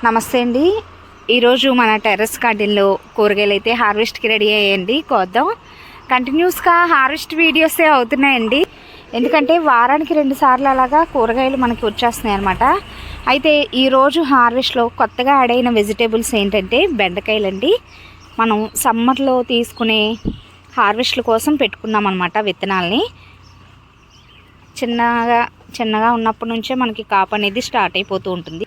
నమస్తే అండి. ఈరోజు మన టెర్రస్ గార్డెన్లో కూరగాయలు అయితే హార్వెస్ట్కి రెడీ అయ్యాయండి. కోద్దాం. కంటిన్యూస్గా హార్వెస్ట్ వీడియోసే అవుతున్నాయండి. ఎందుకంటే వారానికి 2 సార్లు అలాగా కూరగాయలు మనకి వచ్చేస్తున్నాయి అనమాట. అయితే ఈరోజు హార్వెస్ట్లో కొత్తగా యాడ్ అయిన వెజిటేబుల్స్ ఏంటంటే బెండకాయలండి. మనం సమ్మర్లో తీసుకునే హార్వెస్ట్ల కోసం పెట్టుకున్నాం అనమాట విత్తనాలని. చిన్నగా ఉన్నప్పటి నుంచే మనకి కాపు అనేది స్టార్ట్ అయిపోతూ ఉంటుంది.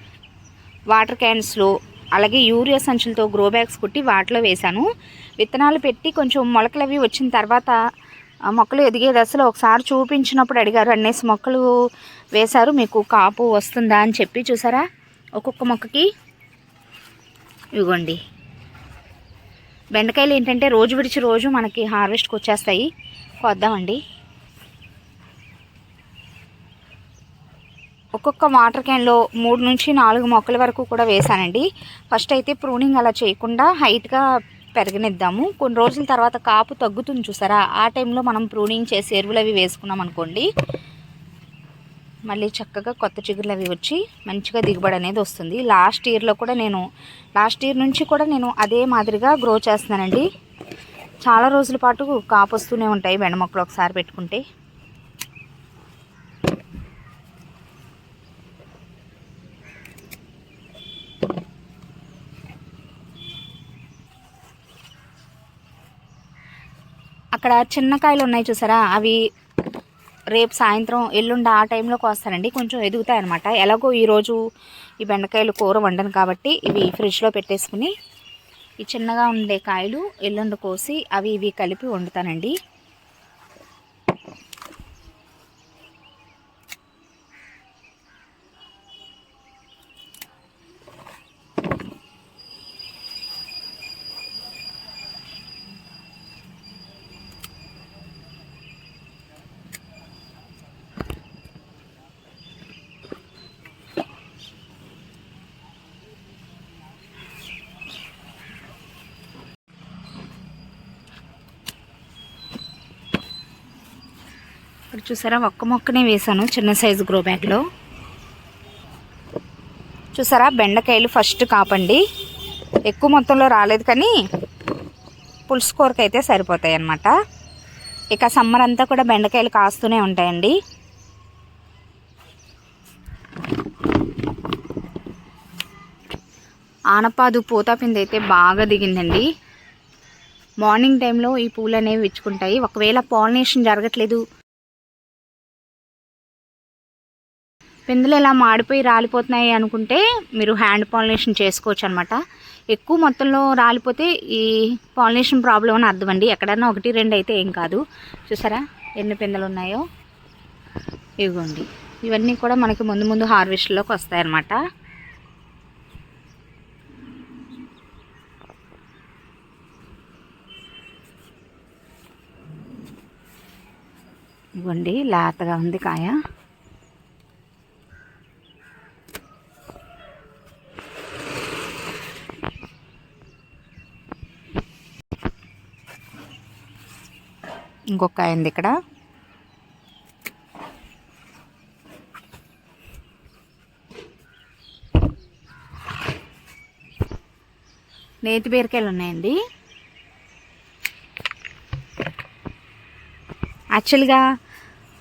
వాటర్ క్యాన్స్లో అలాగే యూరియా సంచులతో గ్రో బ్యాగ్స్ కుట్టి వాటిలో వేశాను. విత్తనాలు పెట్టి కొంచెం మొలకలు అవి వచ్చిన తర్వాత మొక్కలు ఎదిగే దశలో ఒకసారి చూపించినప్పుడు అడిగారు, అన్నేసి మొక్కలు వేశారు, మీకు కాపు వస్తుందా అని చెప్పి. చూసారా ఒక్కొక్క మొక్కకి. ఇవ్వండి బెండకాయలు ఏంటంటే రోజు విడిచి రోజు మనకి హార్వెస్ట్కి వచ్చేస్తాయి. కొద్దామండి. ఒక్కొక్క వాటర్ క్యాన్లో 3 నుంచి 4 మొక్కల వరకు కూడా వేసానండి. ఫస్ట్ అయితే ప్రూనింగ్ అలా చేయకుండా హైట్గా పెరగనిద్దాము. కొన్ని రోజుల తర్వాత కాపు తగ్గుతుంది చూసారా, ఆ టైంలో మనం ప్రూనింగ్ చేసి ఎరువులు అవి వేసుకున్నాం అనుకోండి, మళ్ళీ చక్కగా కొత్త చిగురులు అవి వచ్చి మంచిగా దిగుబడి అనేది వస్తుంది. లాస్ట్ ఇయర్ నుంచి కూడా నేను అదే మాదిరిగా గ్రో చేస్తున్నానండి. చాలా రోజుల పాటు కాపు వస్తూనే ఉంటాయి బెండ మొక్కలు ఒకసారి పెట్టుకుంటే. అక్కడ చిన్న కాయలు ఉన్నాయి చూసారా, అవి రేపు సాయంత్రం ఎల్లుండి ఆ టైంలోకి వస్తానండి. కొంచెం ఎదుగుతాయి అనమాట. ఎలాగో ఈరోజు ఈ బెండకాయలు కూర వండను కాబట్టి ఇవి ఫ్రిడ్జ్లో పెట్టేసుకుని ఈ చిన్నగా ఉండే కాయలు ఎల్లుండి కోసి ఇవి కలిపి వండుతానండి. ఇక్కడ చూసారా ఒక్క మొక్కనే వేసాను చిన్న సైజు గ్రో బ్యాగ్లో. చూసారా బెండకాయలు ఫస్ట్ కాపండి. ఎక్కువ మొత్తంలో రాలేదు కానీ పులుసు కూరకి అయితే సరిపోతాయి అన్నమాట. ఇక సమ్మర్ అంతా కూడా బెండకాయలు కాస్తూనే ఉంటాయండి. ఆనపాదు పూతాపిండి అయితే బాగా దిగిందండి. మార్నింగ్ టైంలో ఈ పూలు అనేవి విచ్చుకుంటాయి. ఒకవేళ పాలినేషన్ జరగట్లేదు, పిందులు ఇలా మాడిపోయి రాలిపోతున్నాయి అనుకుంటే మీరు హ్యాండ్ పాలినేషన్ చేసుకోవచ్చు అనమాట. ఎక్కువ మొత్తంలో రాలిపోతే ఈ పాలినేషన్ ప్రాబ్లం అని అర్థం అండి. ఎక్కడన్నా 1, 2 అయితే ఏం కాదు. చూసారా ఎన్ని పిందెలు ఉన్నాయో. ఇవ్వండి, ఇవన్నీ కూడా మనకి ముందు హార్వెస్ట్లోకి వస్తాయన్నమాట. ఇవ్వండి లేతగా ఉంది కాయ. ఇంకొక అయింది ఇక్కడ. నేతి బీరకాయలు ఉన్నాయండి. యాక్చువల్గా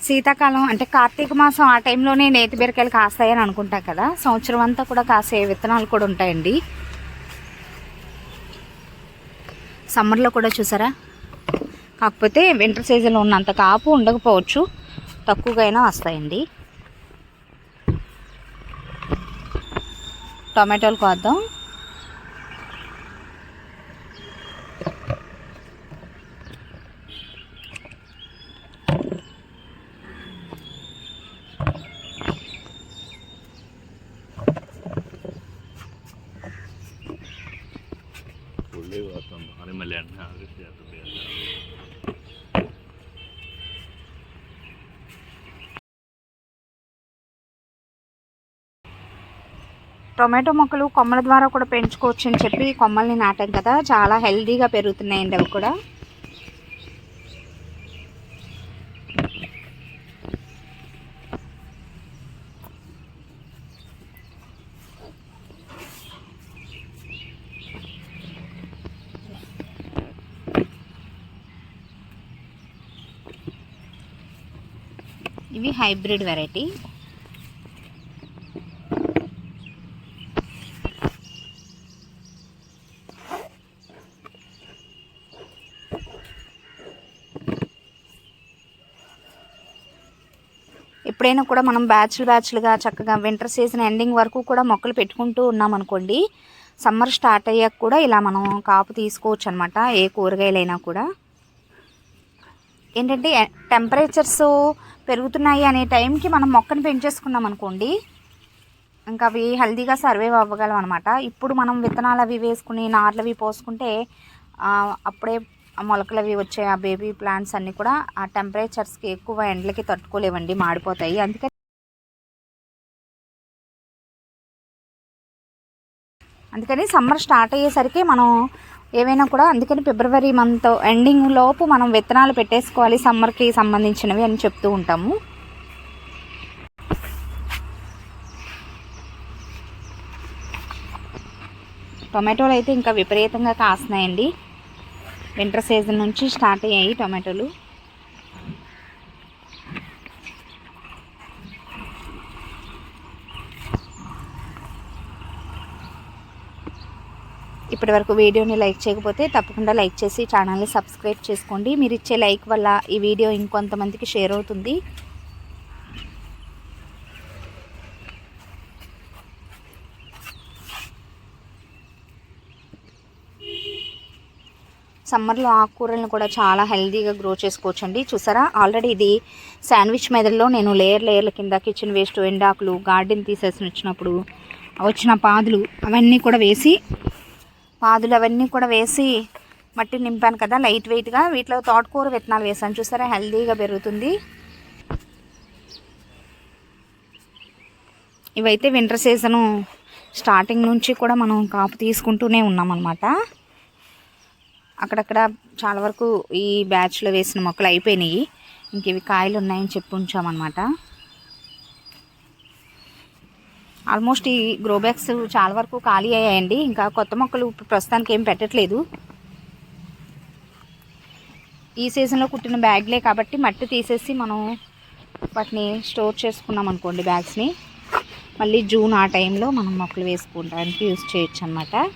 శీతాకాలం అంటే కార్తీక మాసం ఆ టైంలోనే నేతి బీరకాయలు కాస్తాయని అనుకుంటాం కదా. సంవత్సరం అంతా కూడా కాసే విత్తనాలు కూడా ఉంటాయండి. సమ్మర్లో కూడా చూసారా. కాకపోతే వింటర్ సీజన్లో ఉన్నంత కాపు ఉండకపోవచ్చు, తక్కువగా అయినా వస్తాయండి. టొమాటోలు కోద్దాం. టొమాటో మొక్కలు కొమ్మల ద్వారా కూడా పెంచుకోవచ్చు అని చెప్పి కొమ్మల్ని నాటాం కదా. చాలా హెల్దీగా పెరుగుతున్నాయండి అవి కూడా. ఇవి హైబ్రిడ్ వెరైటీ. ఎప్పుడైనా కూడా మనం బ్యాచ్లుగా చక్కగా వింటర్ సీజన్ ఎండింగ్ వరకు కూడా మొక్కలు పెట్టుకుంటూ ఉన్నాం అనుకోండి, సమ్మర్ స్టార్ట్ అయ్యాక కూడా ఇలా మనం కాపు తీసుకోవచ్చు అనమాట. ఏ కూరగాయలైనా కూడా ఏంటంటే టెంపరేచర్స్ పెరుగుతున్నాయి అనే టైంకి మనం మొక్కను పెంచేసుకున్నాం అనుకోండి, ఇంకా అవి హెల్తీగా సర్వైవ్ అవ్వగలం అనమాట. ఇప్పుడు మనం విత్తనాలు అవి వేసుకుని నార్లు అవి పోసుకుంటే అప్పుడే మొలకలు అవి వచ్చే ఆ బేబీ ప్లాంట్స్ అన్నీ కూడా ఆ టెంపరేచర్స్కి ఎక్కువ ఎండలకి తట్టుకోలేవండి, మాడిపోతాయి. అందుకని సమ్మర్ స్టార్ట్ అయ్యేసరికి మనం ఏవైనా కూడా, అందుకని ఫిబ్రవరి మంత్ ఎండింగ్ లోపు మనం విత్తనాలు పెట్టేసుకోవాలి సమ్మర్కి సంబంధించినవి అని చెప్తూ ఉంటాము. టొమాటోలు అయితే ఇంకా విపరీతంగా కాస్తున్నాయండి. వింటర్ సీజన్ నుంచి స్టార్ట్ అయ్యాయి టొమాటోలు. ఇప్పటి వరకు వీడియోని లైక్ చేయకపోతే తప్పకుండా లైక్ చేసి ఛానల్ని సబ్స్క్రైబ్ చేసుకోండి. మీరు ఇచ్చే లైక్ వల్ల ఈ వీడియో ఇంకొంతమందికి షేర్ అవుతుంది. సమ్మర్లో ఆకుకూరలను కూడా చాలా హెల్తీగా గ్రో చేసుకోవచ్చండి. చూసారా, ఆల్రెడీ ఇది శాండ్విచ్ మెథడ్లో నేను లేయర్ల కింద కిచెన్ వేస్ట్, ఎండాకులు, గార్డెన్ తీసేసి వచ్చినప్పుడు వచ్చిన పాదులు అవన్నీ కూడా వేసి మట్టి నింపాను కదా లైట్ వెయిట్గా. వీటిలో తోటకూర విత్తనాలు వేసాను. చూసారా, హెల్తీగా పెరుగుతుంది. ఇవైతే వింటర్ సీజను స్టార్టింగ్ నుంచి కూడా మనం కాపు తీసుకుంటూనే ఉన్నామన్నమాట. అక్కడక్కడ చాలా వరకు ఈ బ్యాచ్లో వేసిన మొక్కలు అయిపోయినాయి, ఇంక ఇవి కాయలు ఉన్నాయని చెప్పి ఉంచామన్నమాట. ఆల్మోస్ట్ ఈ గ్రో బ్యాగ్స్ చాలా వరకు ఖాళీ అయ్యాయండి. ఇంకా కొత్త మొక్కలు ప్రస్తుతానికి ఏం పెట్టట్లేదు. ఈ సీజన్లో కుట్టిన బ్యాగ్లే కాబట్టి మట్టి తీసేసి మనం వాటిని స్టోర్ చేసుకున్నాం అనుకోండి బ్యాగ్స్ని, మళ్ళీ జూన్ ఆ టైంలో మనం మొక్కలు వేసుకోవడానికి యూజ్ చేయొచ్చు అన్నమాట.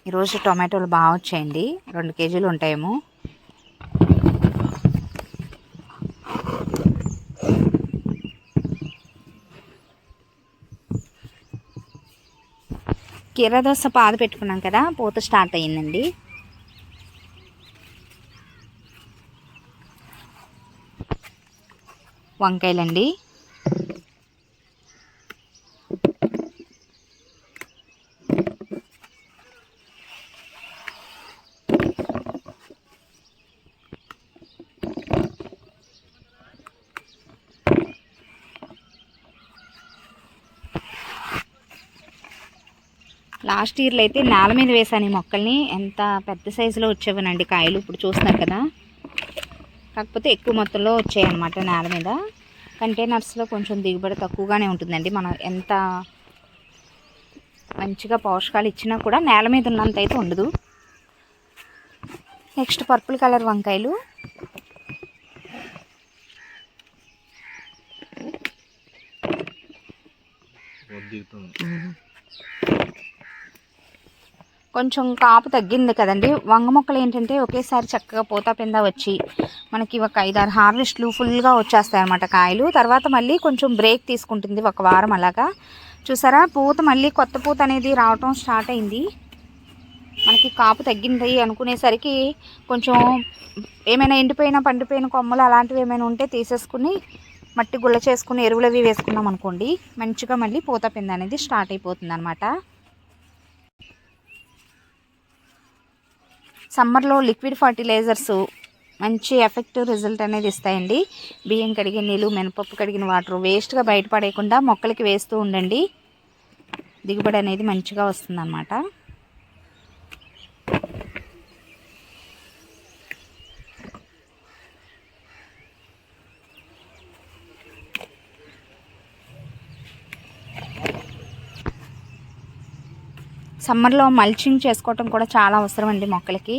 ఈరోజు టొమాటోలు బాగా వచ్చాయండి, 2 కేజీలు ఉంటాయేమో. కీరదోస పాదు పెట్టుకున్నాం కదా, పూత స్టార్ట్ అయ్యిందండి. వంకాయలండి, లాస్ట్ ఇయర్లో అయితే నేల మీద వేసాను ఈ మొక్కల్ని. ఎంత పెద్ద సైజులో వచ్చేవనండి కాయలు, ఇప్పుడు చూస్తున్నారు కదా. కాకపోతే ఎక్కువ మొత్తంలో వచ్చాయన్నమాట నేల మీద. కంటైనర్స్లో కొంచెం దిగుబడి తక్కువగానే ఉంటుందండి. మనం ఎంత మంచిగా పోషకాలు ఇచ్చినా కూడా నేల మీద ఉన్నంత అయితే ఉండదు. నెక్స్ట్ పర్పుల్ కలర్ వంకాయలు, కొంచెం కాపు తగ్గింది కదండి. వంగ మొక్కలు ఏంటంటే ఒకేసారి చక్కగా పూత పింద వచ్చి మనకి ఒక 5-6 హార్వెస్ట్లు ఫుల్గా వచ్చేస్తాయి అన్నమాట కాయలు. తర్వాత మళ్ళీ కొంచెం బ్రేక్ తీసుకుంటుంది, 1 వారం అలాగా. చూసారా, పూత మళ్ళీ కొత్త పూత అనేది రావటం స్టార్ట్ అయింది. మనకి కాపు తగ్గింది అనుకునేసరికి కొంచెం ఏమైనా ఎండిపోయిన పండిపోయిన కొమ్మలు అలాంటివి ఏమైనా ఉంటే తీసేసుకుని మట్టి గుల్ల చేసుకుని ఎరువులు అవి వేసుకున్నాం అనుకోండి, మంచిగా మళ్ళీ పూత పింద అనేది స్టార్ట్ అయిపోతుంది అన్నమాట. సమ్మర్లో లిక్విడ్ ఫర్టిలైజర్స్ మంచి ఎఫెక్టివ్ రిజల్ట్ అనేది ఇస్తాయండి. బియ్యం కడిగిన నీళ్ళు, మినపప్పు కడిగిన వాటర్ వేస్ట్గా బయటపడేయకుండా మొక్కలకి వేస్తూ ఉండండి. దిగుబడి అనేది మంచిగా వస్తుందన్నమాట. సమ్మర్లో మల్చింగ్ చేసుకోవటం కూడా చాలా అవసరం అండి మొక్కలకి.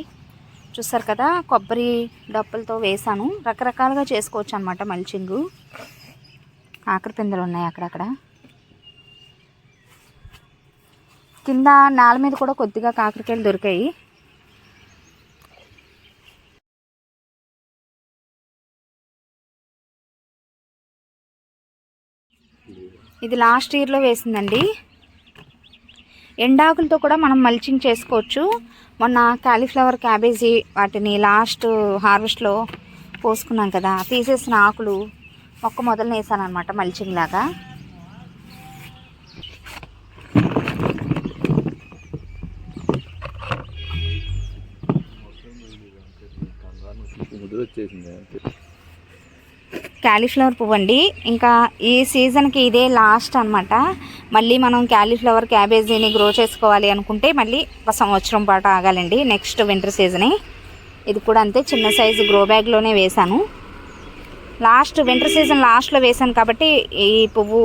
చూస్తారు కదా, కొబ్బరి డప్పులతో వేసాను. రకరకాలుగా చేసుకోవచ్చు అనమాట మల్చింగు. కాకర పిందెలు ఉన్నాయి అక్కడక్కడ. కింద నేల మీద కూడా కొద్దిగా కాకరకాయలు దొరికాయి. ఇది లాస్ట్ ఇయర్లో వేసిందండి. ఎండాకులతో కూడా మనం మల్చింగ్ చేసుకోవచ్చు. మొన్న కాలీఫ్లవర్, క్యాబేజీ వాటిని లాస్ట్ హార్వెస్ట్లో పోసుకున్నాం కదా, తీసేసిన ఆకులు మొక్క మొదలు వేసాను అనమాట మల్చింగ్ లాగా. క్యాలీఫ్లవర్ పువ్వు అండి. ఇంకా ఈ సీజన్కి ఇదే లాస్ట్ అనమాట. మళ్ళీ మనం క్యాలీఫ్లవర్, క్యాబేజీని గ్రో చేసుకోవాలి అనుకుంటే మళ్ళీ ఒక సంవత్సరం పాటు ఆగాలండి. Next winter సీజనే. ఇది కూడా అంతే, చిన్న సైజు గ్రో బ్యాగ్లోనే వేశాను. లాస్ట్ వింటర్ సీజన్ లాస్ట్లో వేశాను కాబట్టి ఈ పువ్వు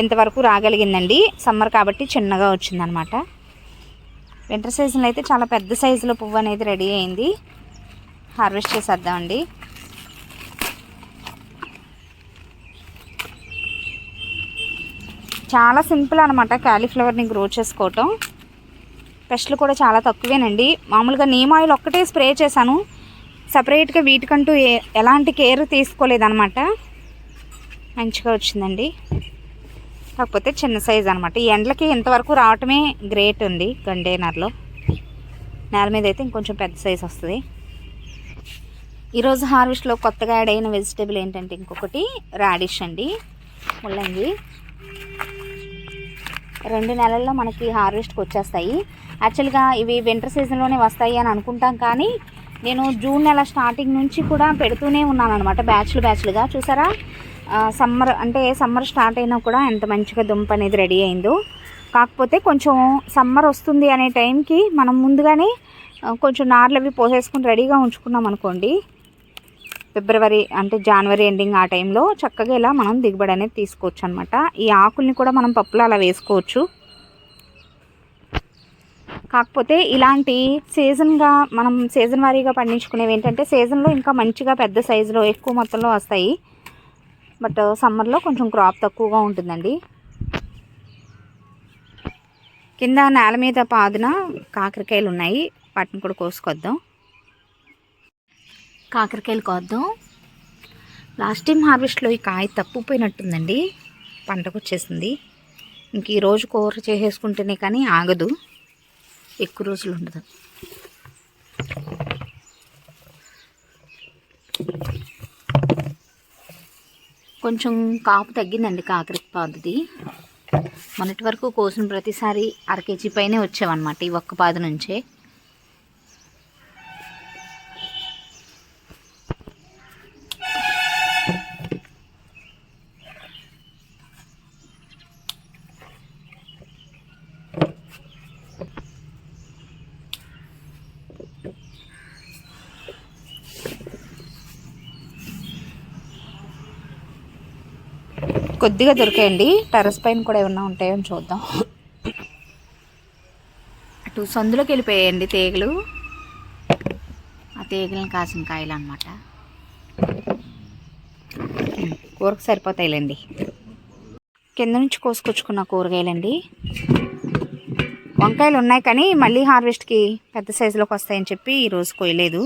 ఎంతవరకు రాగలిగిందండి. సమ్మర్ కాబట్టి చిన్నగా వచ్చిందనమాట. వింటర్ సీజన్లో అయితే చాలా పెద్ద సైజులో పువ్వు అనేది రెడీ అయింది. హార్వెస్ట్ చేసేద్దామండి. చాలా సింపుల్ అనమాట క్యాలీఫ్లవర్ని గ్రో చేసుకోవటం. పెస్ట్లు కూడా చాలా తక్కువేనండి. మామూలుగా నీమ్ ఆయిల్ ఒక్కటే స్ప్రే చేశాను. సపరేట్గా వీటికంటూ ఎలాంటి కేర్ తీసుకోలేదన్నమాట. మంచిగా వచ్చిందండి. కాకపోతే చిన్న సైజ్ అనమాట. ఈ ఎండలకి ఇంతవరకు రావటమే గ్రేట్ ఉంది. కంటైనర్లో నేల మీద అయితే ఇంకొంచెం పెద్ద సైజ్ వస్తుంది. ఈరోజు హార్వెస్ట్లో కొత్తగా యాడ్ అయిన వెజిటేబుల్ ఏంటంటే ఇంకొకటి రాడిష్ అండి, ముల్లంగి. 2 నెలల్లో మనకి హార్వెస్ట్కి వచ్చేస్తాయి. యాక్చువల్గా ఇవి వింటర్ సీజన్లోనే వస్తాయి అని అనుకుంటాం, కానీ నేను జూన్ నెల స్టార్టింగ్ నుంచి కూడా పెడుతూనే ఉన్నాను అనమాట, బ్యాచ్లుగా. చూసారా, సమ్మర్ స్టార్ట్ అయినా కూడా ఎంత మంచిగా దుంప అనేది రెడీ అయిందో. కాకపోతే కొంచెం సమ్మర్ వస్తుంది అనే టైంకి మనం ముందుగానే కొంచెం నార్లు అవి పోసేసుకుని రెడీగా ఉంచుకున్నాం అనుకోండి, ఫిబ్రవరి అంటే జనవరి ఎండింగ్ ఆ టైంలో చక్కగా ఇలా మనం దిగుబడి అనేది తీసుకోవచ్చు అనమాట. ఈ ఆకుల్ని కూడా మనం పప్పులో అలా వేసుకోవచ్చు. కాకపోతే ఇలాంటి మనం సీజన్ వారీగా పండించుకునేవి ఏంటంటే సీజన్లో ఇంకా మంచిగా పెద్ద సైజులో ఎక్కువ మొత్తంలో వస్తాయి. బట్ సమ్మర్లో కొంచెం క్రాప్ తక్కువగా ఉంటుందండి. కింద నేల మీద పాదున కాకరకాయలు ఉన్నాయి, వాటిని కూడా కోసుకొద్దాం. కాకరకాయలు కోద్దాం. లాస్ట్ టైం హార్వెస్ట్లో ఈ కాయ తప్పిపోయినట్టుందండి, పంటకు వచ్చేసింది. ఇంక ఈరోజు కూర చేసేసుకుంటేనే కానీ ఆగదు, ఎక్కువ రోజులు ఉండదు. కొంచెం కాపు తగ్గిందండి కాకరకాయ పాదుది. మొన్నటి వరకు కోసిన ప్రతిసారి 1/2 కేజీ పైనే వచ్చావన్నమాట ఈ ఒక్క పాదు నుంచే. కొద్దిగా దొరికాయండి. టెర్రస్ పైన కూడా ఏమన్నా ఉంటాయని చూద్దాం. అటు సందులోకి వెళ్ళిపోయాయండి తీగలు. ఆ తీగలను కాసిన కాయలు అన్నమాట. కూరకు సరిపోతాయిలేండి. కింద నుంచి కోసుకొచ్చుకున్న కూరగాయలండి. వంకాయలు ఉన్నాయి కానీ మళ్ళీ హార్వెస్ట్కి పెద్ద సైజులోకి వస్తాయని చెప్పి ఈరోజు కోయలేదు.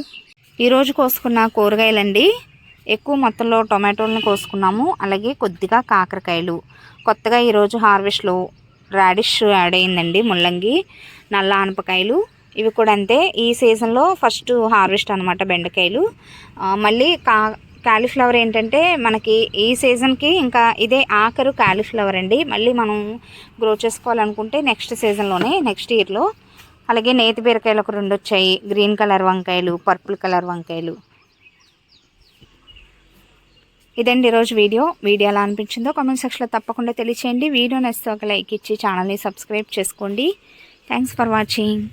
ఈరోజు కోసుకున్న కూరగాయలండి, ఎక్కువ మొత్తంలో టొమాటోలను కోసుకున్నాము, అలాగే కొద్దిగా కాకరకాయలు. కొత్తగా ఈరోజు హార్వెస్ట్లో రాడిష్ యాడ్ అయిందండి, ముల్లంగి, నల్ల ఆనపకాయలు. ఇవి కూడా అంతే, ఈ సీజన్లో ఫస్ట్ హార్వెస్ట్ అనమాట బెండకాయలు. మళ్ళీ కాలీఫ్లవర్ ఏంటంటే మనకి ఈ సీజన్కి ఇంకా ఇదే ఆఖరు కాలీఫ్లవర్ అండి. మళ్ళీ మనం గ్రో చేసుకోవాలనుకుంటే నెక్స్ట్ సీజన్లోనే, నెక్స్ట్ ఇయర్లో. అలాగే నేతి బీరకాయలు ఒక 2 వచ్చాయి, గ్రీన్ కలర్ వంకాయలు, పర్పుల్ కలర్ వంకాయలు. ఇదండి ఈరోజు వీడియో ఎలా అనిపించిందో కామెంట్ సెక్షన్లో తప్పకుండా తెలియచేయండి. వీడియో నచ్చితే ఒక లైక్ ఇచ్చి ఛానల్ని సబ్స్క్రైబ్ చేసుకోండి. Thanks for watching.